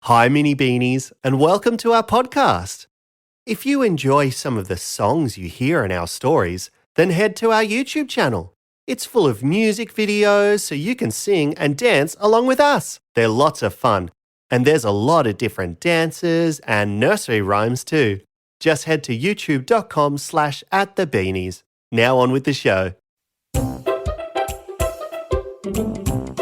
Hi, Mini Beanies, and welcome to our podcast. If you enjoy some of the songs you hear in our stories, then head to our YouTube channel. It's full of music videos so you can sing and dance along with us. They're lots of fun, and there's a lot of different dances and nursery rhymes too. Just head to youtube.com/@thebeanies. Now on with the show.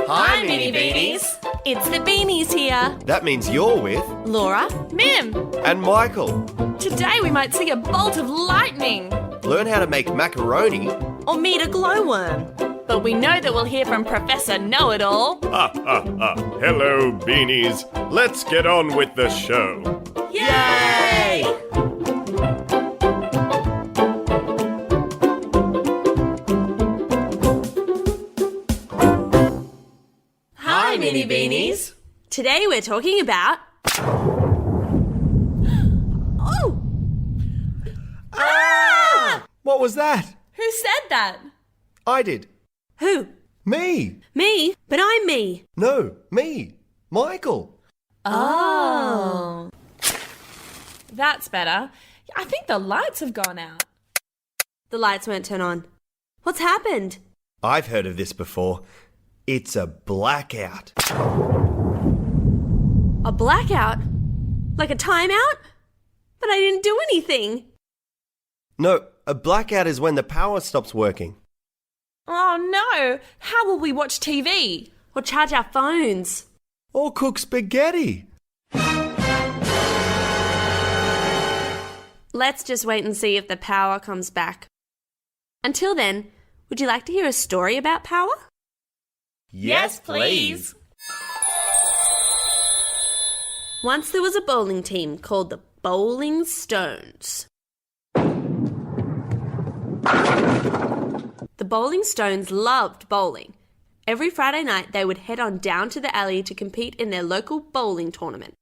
Hi, Mini Beanies. It's the Beanies here. That means you're with Laura. Mim, and Michael. today we might see a bolt of lightning. Learn how to make macaroni. Or meet a glowworm. But we know that we'll hear from Professor Know-It-All. Hello, Beanies. Let's get on with the show. Yay! Hi, Mini Beanies. Today we're talking about... Oh! What was that? Who said that? I did. Who? Me. Me? But I'm me. No, me. Michael. Oh. That's better. I think the lights have gone out. The lights won't turn on. What's happened? I've heard of this before. It's a blackout. A blackout? Like a timeout? But I didn't do anything. No, a blackout is when the power stops working. Oh no! How will we watch TV? Or charge our phones. Or cook spaghetti. Let's just wait and see if the power comes back. Until then, would you like to hear a story about power? Yes, please. Once there was a bowling team called the Bowling Stones. The Bowling Stones loved bowling. Every Friday night they would head on down to the alley to compete in their local bowling tournament.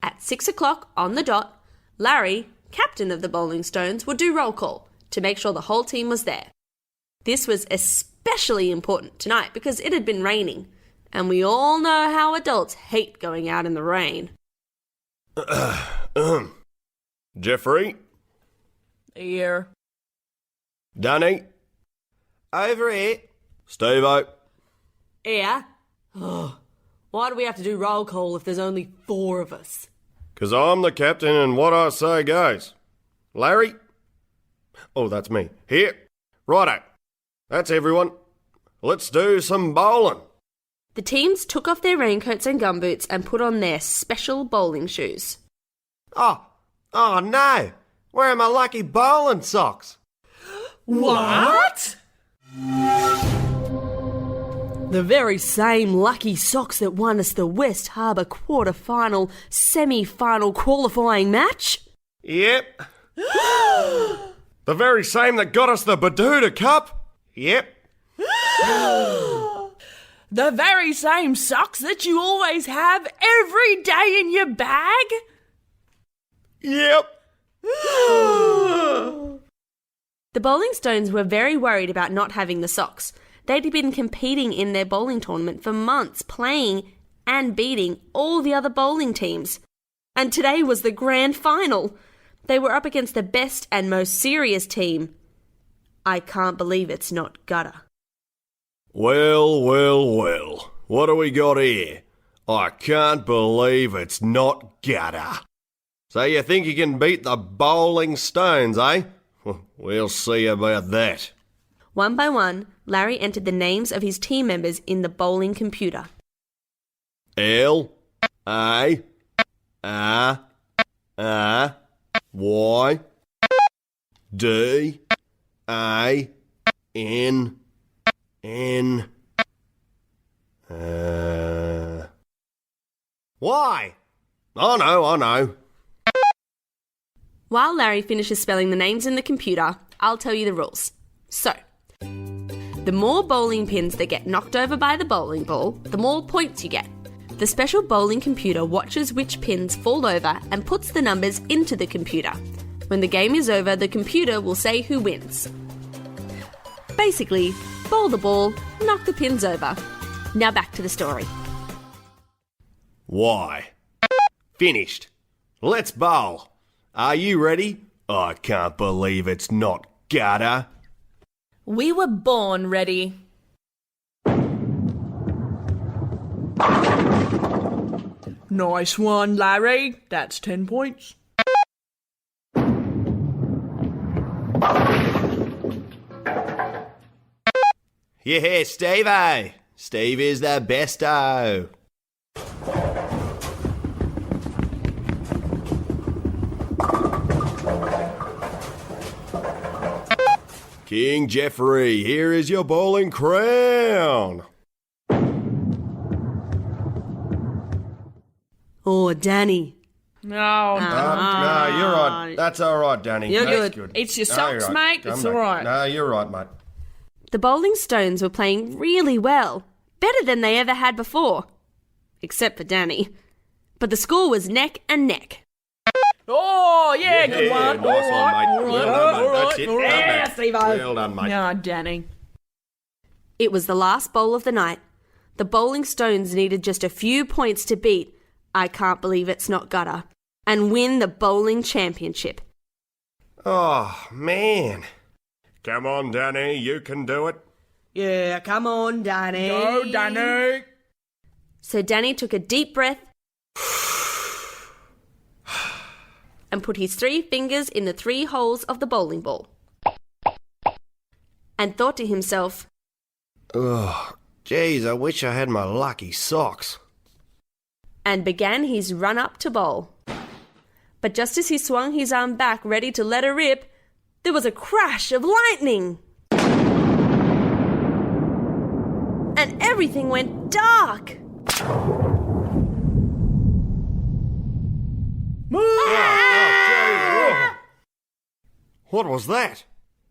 At 6 o'clock on the dot, Larry, captain of the Bowling Stones, would do roll call to make sure the whole team was there. This was especially important tonight because it had been raining, and we all know how adults hate going out in the rain. Jeffrey? Here. Danny? Over here. Steve-O? Yeah? Why do we have to do roll call if there's only 4 of us? 'Cause I'm the captain and what I say goes. Larry? Oh, that's me. Here. Righto. That's everyone. Let's do some bowling. The teams took off their raincoats and gumboots and put on their special bowling shoes. Oh no. Where are my lucky bowling socks? What? The very same lucky socks that won us the West Harbour quarter-final, semi-final qualifying match? Yep. The very same that got us the Baduda Cup? Yep. The very same socks that you always have every day in your bag? Yep. The Bowling Stones were very worried about not having the socks. They'd been competing in their bowling tournament for months, playing and beating all the other bowling teams. And today was the grand final. They were up against the best and most serious team. I can't believe it's not Gutter. Well. What do we got here? I can't believe it's not Gutter. So you think you can beat the Bowling Stones, eh? We'll see about that. One by one, Larry entered the names of his team members in the bowling computer. L A R R Y D A N N. Why? I know. While Larry finishes spelling the names in the computer, I'll tell you the rules. So, the more bowling pins that get knocked over by the bowling ball, the more points you get. The special bowling computer watches which pins fall over and puts the numbers into the computer. When the game is over, the computer will say who wins. Basically, bowl the ball, knock the pins over. Now back to the story. Why? Finished. Let's bowl. Are you ready? I can't believe it's not gutter. We were born ready. Nice one, Larry. That's 10 points. Yeah, Steve-o. Steve is the besto. King Jeffrey, here is your bowling crown. Oh, Danny. No, No, you're right. That's all right, Danny. You're That's good. It's your No, you're socks, right. mate. Come It's back. all right. No, you're right, mate. The Bowling Stones were playing really well, better than they ever had before. Except for Danny. But the score was neck and neck. Oh, yeah, good one. Nice one, mate. All right, Well done, mate. all That's right, it. all right. Come Yeah, back. Steve-o. Well done, mate. No, Danny. It was the last bowl of the night. The Bowling Stones needed just a few points to beat I Can't Believe It's Not Gutter and win the bowling championship. Oh, man. Come on, Danny. You can do it. Yeah, come on, Danny. Go, Danny. So Danny took a deep breath and put his 3 fingers in the 3 holes of the bowling ball and thought to himself, Ugh. Geez, I wish I had my lucky socks. and began his run up to bowl. But just as he swung his arm back ready to let her rip, there was a crash of lightning. And everything went dark. What was that?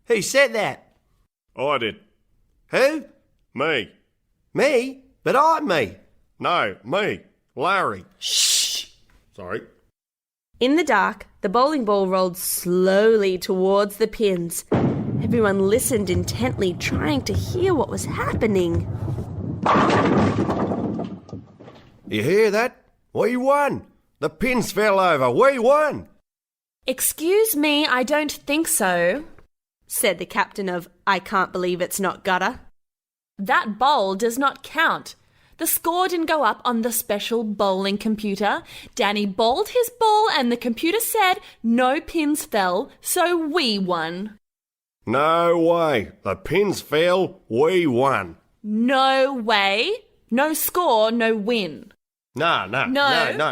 Who said that? I did. Who? Me. Me? But I'm me. No, me. Larry. Shh. Sorry. In the dark, the bowling ball rolled slowly towards the pins. Everyone listened intently, trying to hear what was happening. You hear that? We won. The pins fell over. We won. Excuse me, I don't think so. Said the captain of I Can't Believe It's Not Gutter. That bowl does not count. The score didn't go up on the special bowling computer. Danny bowled his ball and the computer said no pins fell, so we won. No way. The pins fell. We won. No way. No score, no win. No.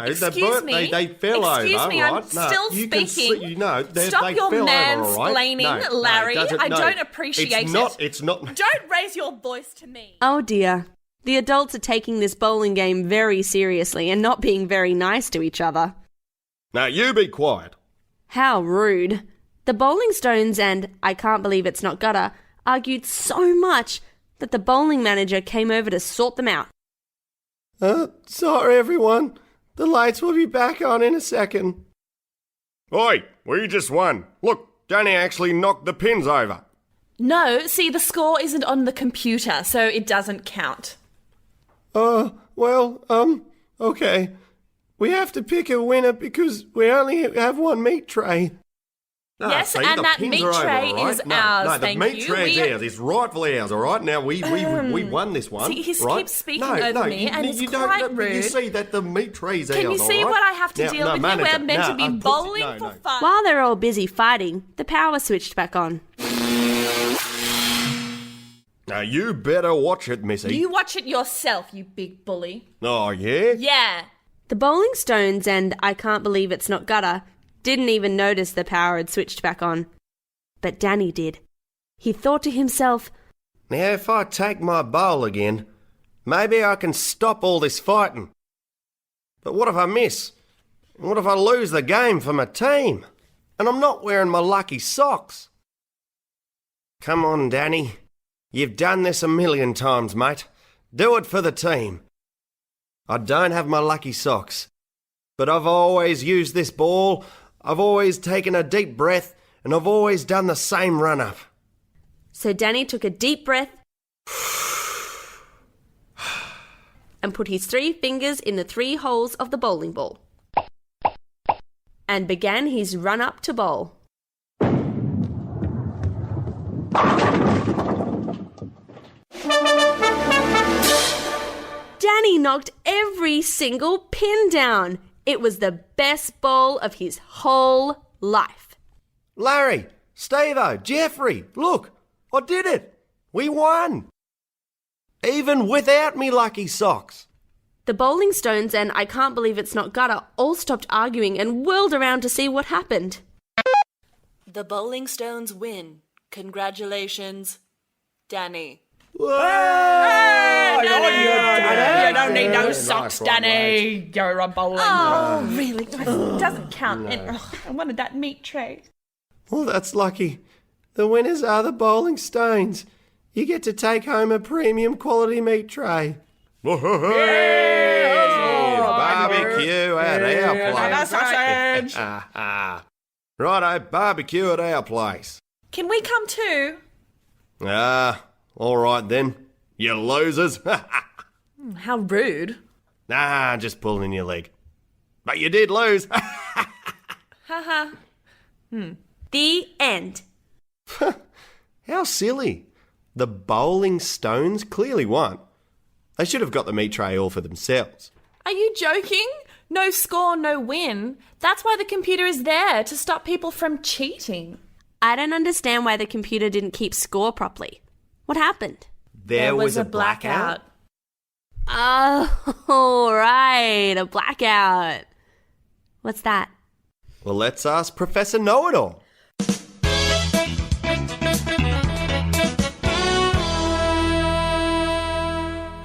Excuse me. They fell Excuse over. me, right? I'm still you can speaking. See, Stop they your fell over, all right? mansplaining, No, Larry. I no. don't appreciate It's not. Don't raise your voice to me. Oh dear. The adults are taking this bowling game very seriously and not being very nice to each other. Now you be quiet. How rude. The Bowling Stones and I Can't Believe It's Not Gutter argued so much that the bowling manager came over to sort them out. Sorry, everyone. The lights will be back on in a second. Oi, we just won. Look, Danny actually knocked the pins over. No, see, the score isn't on the computer, so it doesn't count. Okay. We have to pick a winner because we only have one meat tray. No, Yes, see, and the that pins meat are over, tray all right? is no, ours, No, the thank meat you. tray is ours. It's rightfully ours, all right? Now, we won this one, See, he right? keeps speaking over me, and it's quite You rude. see that the meat tray's ours, Can you see all right? what I have to Now, deal with manager, here? We're meant to be bowling for fun. While they were all busy fighting, the power switched back on. Now, you better watch it, Missy. You watch it yourself, you big bully. Oh, yeah? Yeah. The Bowling Stones and I Can't Believe It's Not Gutter didn't even notice the power had switched back on. But Danny did. He thought to himself, Now, if I take my bowl again, maybe I can stop all this fighting. But what if I miss? What if I lose the game for my team? And I'm not wearing my lucky socks? Come on, Danny. You've done this a million times, mate. Do it for the team. I don't have my lucky socks, but I've always used this ball, I've always taken a deep breath, and I've always done the same run-up. So Danny took a deep breath and put his 3 fingers in the 3 holes of the bowling ball and began his run up to bowl. Danny knocked every single pin down. It was the best bowl of his whole life. Larry, Steve-O, Jeffrey, look, I did it. We won. Even without me lucky socks. The bowling stones and I Can't Believe It's Not Gutter all stopped arguing and whirled around to see what happened. The Bowling Stones win. Congratulations, Danny. You don't need no socks, Danny. You're a bowling. Oh, really? It doesn't count. I wanted that meat tray. Well, that's lucky. The winners are the Bowling Stones. You get to take home a premium quality meat tray. Barbecue at our place. Sausage. Righto, barbecue at our place. Can we come too? All right then. You losers. How rude. Nah, just pulling your leg. But you did lose. The end. How silly. The Bowling Stones clearly won. They should have got the meat tray all for themselves. Are you joking? No score, no win. That's why the computer is there, to stop people from cheating. I don't understand why the computer didn't keep score properly. What happened? There was a blackout. Oh, right, a blackout. What's that? Well, let's ask Professor Know-It-All.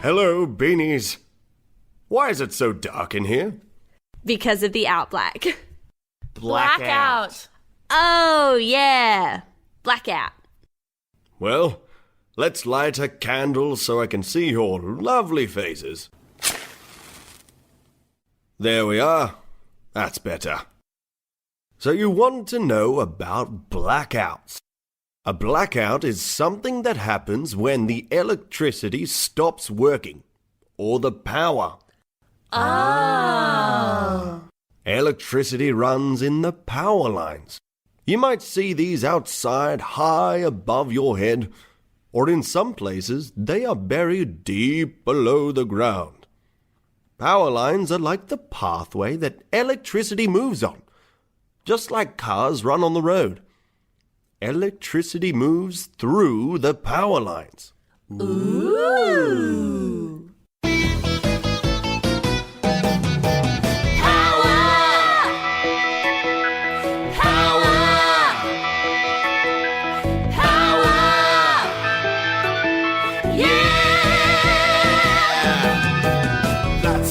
Hello, Beanies. Why is it so dark in here? Because of the outblack. Blackout. Oh, yeah. Blackout. Well, let's light a candle so I can see your lovely faces. There we are. That's better. So you want to know about blackouts. A blackout is something that happens when the electricity stops working, or the power. Electricity runs in the power lines. You might see these outside high above your head, or in some places they are buried deep below the ground. Power lines are like the pathway that electricity moves on, just like cars run on the road. Electricity moves through the power lines. Ooh.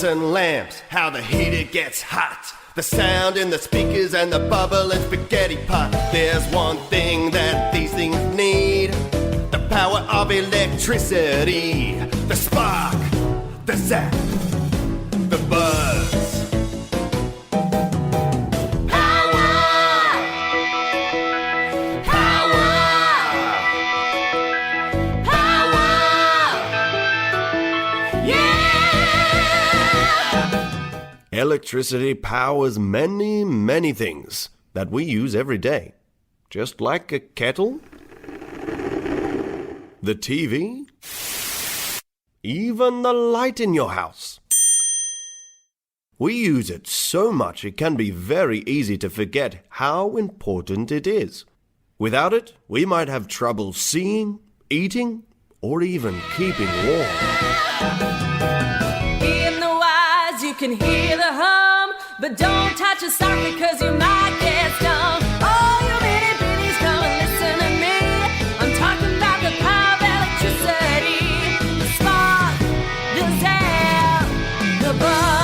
And lamps, how the heater gets hot. The sound in the speakers and the bubble and spaghetti pot. There's one thing that these things need: the power of electricity. The spark, the zap, the buzz. Electricity powers many, many things that we use every day. Just like a kettle, the TV, even the light in your house. We use it so much it can be very easy to forget how important it is. Without it, we might have trouble seeing, eating, or even keeping warm. You can hear the hum, but don't touch a sock because you might get stung. Oh, you bitty bitties, come and listen to me. I'm talking about the power of electricity. The spark, the zap, the buzz.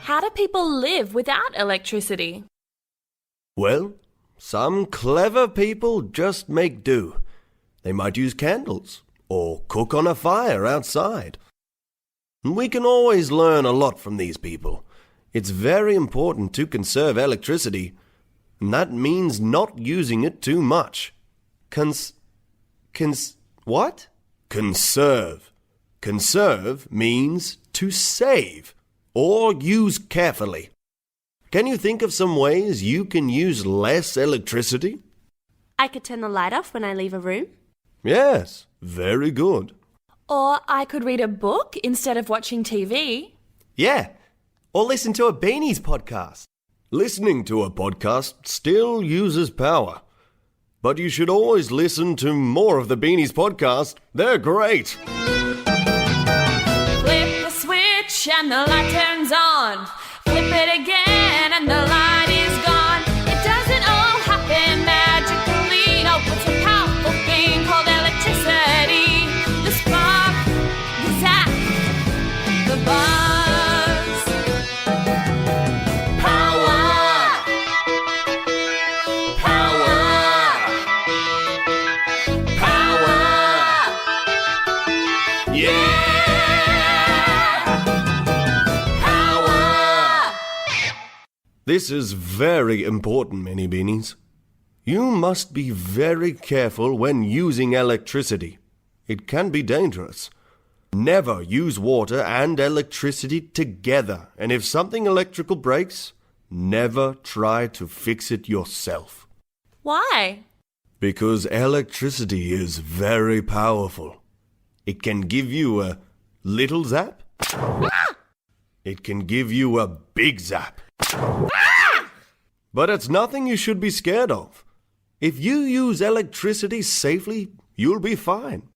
How do people live without electricity? Well, some clever people just make do. They might use candles or cook on a fire outside. We can always learn a lot from these people. It's very important to conserve electricity, and that means not using it too much. What? Conserve. Conserve means to save or use carefully. Can you think of some ways you can use less electricity? I could turn the light off when I leave a room. Yes, very good. Or I could read a book instead of watching TV. Yeah, or listen to a Beanies podcast. Listening to a podcast still uses power. But you should always listen to more of the Beanies podcast. They're great. Flip the switch and the light turns on. Flip it again and the light is gone. It doesn't all happen magically. No, it's a powerful thing called electricity. The spark, the zap, the buzz. Power! Power! Power! Yeah! This is very important, Mini Beanies. You must be very careful when using electricity. It can be dangerous. Never use water and electricity together, and if something electrical breaks, never try to fix it yourself. Why? Because electricity is very powerful. It can give you a little zap. It can give you a big zap. But it's nothing you should be scared of. If you use electricity safely, you'll be fine.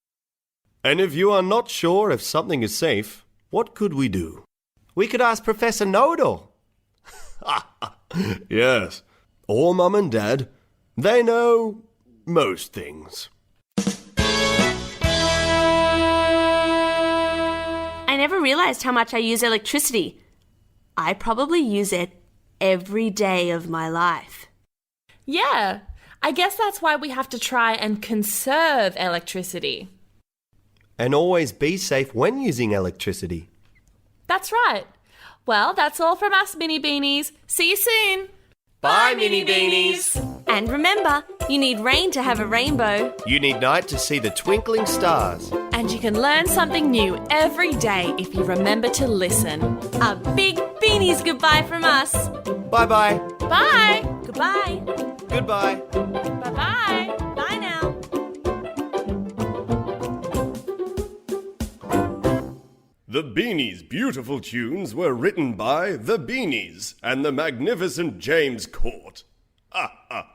And if you are not sure if something is safe, what could we do? We could ask Professor Know-it-all. Yes, or Mum and Dad. They know most things. I never realized how much I use electricity. I probably use it every day of my life. Yeah, I guess that's why we have to try and conserve electricity. And always be safe when using electricity. That's right. Well, that's all from us, Mini Beanies. See you soon. Bye, Mini Beanies. And remember, you need rain to have a rainbow. You need night to see the twinkling stars. And you can learn something new every day if you remember to listen. A big Beanies goodbye from us. Bye-bye. Bye. Goodbye. Goodbye. Bye-bye. Bye now. The Beanies' beautiful tunes were written by the Beanies and the magnificent James Court. Ha ha!